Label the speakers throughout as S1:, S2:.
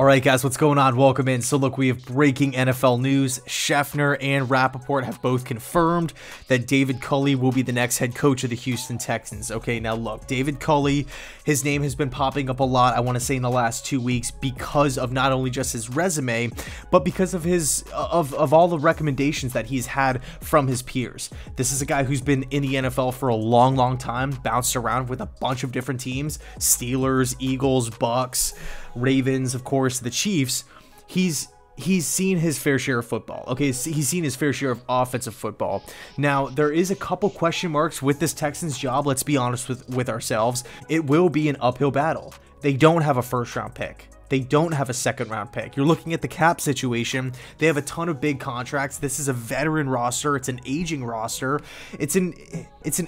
S1: All right, guys, what's going on? Welcome in. So look, we have breaking NFL news. Schefter and Rappaport have both confirmed that David Culley will be the next head coach of the Houston Texans. Okay, now look, David Culley, his name has been popping up a lot, I want to say in the last 2 weeks, because of not only just his resume, but because of his of all the recommendations that he's had from his peers. This is a guy who's been in the NFL for a long time, bounced around with a bunch of different teams, Steelers, Eagles, Bucks, Ravens, of course, the Chiefs. He's seen his fair share of football. Okay, he's seen his fair share of offensive football. Now, there is a couple question marks with this Texans job. Let's be honest with ourselves. It will be an uphill battle. They don't have a first-round pick. They don't have a second-round pick. You're looking at the cap situation. They have a ton of big contracts. This is a veteran roster. It's an aging roster. It's an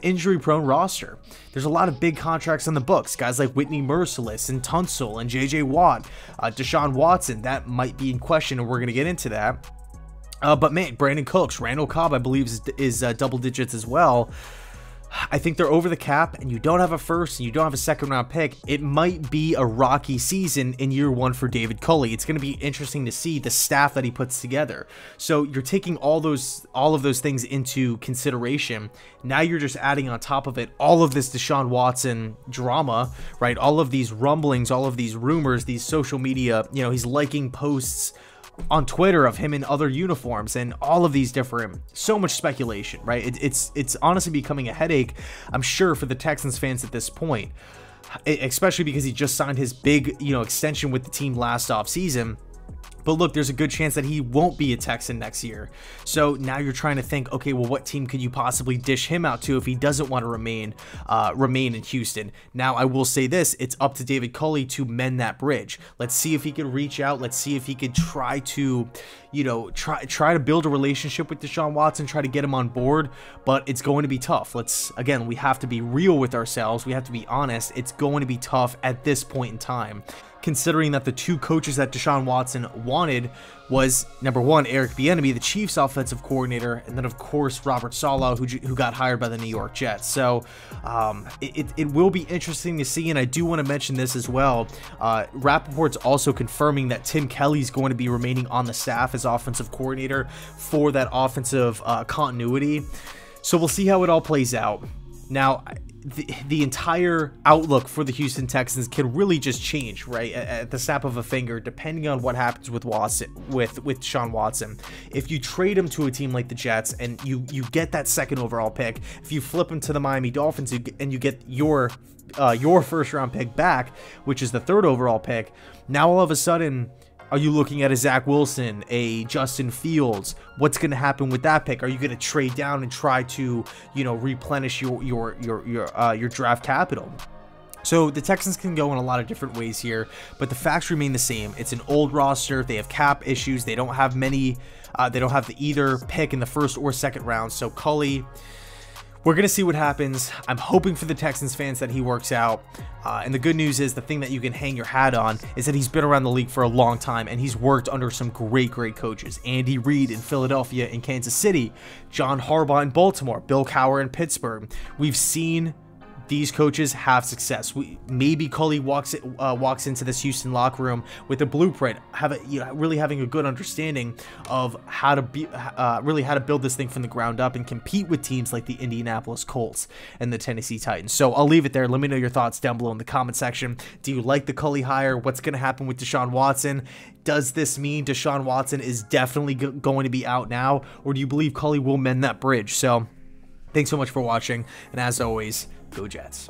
S1: injury-prone roster. There's a lot of big contracts on the books. Guys like Whitney Merciless and Tunsil and J.J. Watt, Deshaun Watson, that might be in question, and we're going to get into that. But man, Brandon Cooks, Randall Cobb, I believe is double digits as well. I think they're over the cap, and you don't have a first and you don't have a second round pick. It might be a rocky season in year one for David Culley. It's going to be interesting to see the staff that he puts together. So you're taking all of those things into consideration. Now you're just adding on top of it all of this Deshaun Watson drama, right? All of these rumblings, all of these rumors, these social media, you know, he's liking posts on Twitter of him in other uniforms and all of these different, so much speculation, right? It's honestly becoming a headache, I'm sure, for the Texans fans at this point, especially because he just signed his big, extension with the team last offseason. But look, there's a good chance that he won't be a Texan next year. So now you're trying to think, okay, well, what team could you possibly dish him out to if he doesn't want to remain in Houston? Now, I will say this, it's up to David Culley to mend that bridge. Let's see if he can reach out. Let's see if he could try to, try to build a relationship with Deshaun Watson, try to get him on board, but it's going to be tough. Again, we have to be real with ourselves. We have to be honest. It's going to be tough at this point in time, considering that the two coaches that Deshaun Watson wanted was, number one, Eric Bieniemy, the Chiefs offensive coordinator, and then, of course, Robert Saleh, who got hired by the New York Jets. So it will be interesting to see, and I do want to mention this as well. Rappaport's also confirming that Tim Kelly's going to be remaining on the staff as offensive coordinator for that offensive continuity. So we'll see how it all plays out. Now, the entire outlook for the Houston Texans can really just change, right, at the snap of a finger, depending on what happens with Deshaun Watson. If you trade him to a team like the Jets and you get that second overall pick, if you flip him to the Miami Dolphins and you get your first round pick back, which is the third overall pick, now all of a sudden, are you looking at a Zach Wilson, a Justin Fields? What's going to happen with that pick? Are you going to trade down and try to, replenish your draft capital? So the Texans can go in a lot of different ways here, but the facts remain the same. It's an old roster. They have cap issues. They don't have many. They don't have either pick in the first or second round. So Culley, we're going to see what happens. I'm hoping for the Texans fans that he works out. And the good news is, the thing that you can hang your hat on is that he's been around the league for a long time, and he's worked under some great coaches. Andy Reid in Philadelphia and Kansas City, John Harbaugh in Baltimore, Bill Cowher in Pittsburgh. We've seen these coaches have success. Maybe Culley walks into this Houston locker room with a blueprint, really having a good understanding of how to really how to build this thing from the ground up and compete with teams like the Indianapolis Colts and the Tennessee Titans. So I'll leave it there. Let me know your thoughts down below in the comment section. Do you like the Culley hire? What's going to happen with Deshaun Watson? Does this mean Deshaun Watson is definitely going to be out now, or do you believe Culley will mend that bridge? So thanks so much for watching, and as always, go Jets.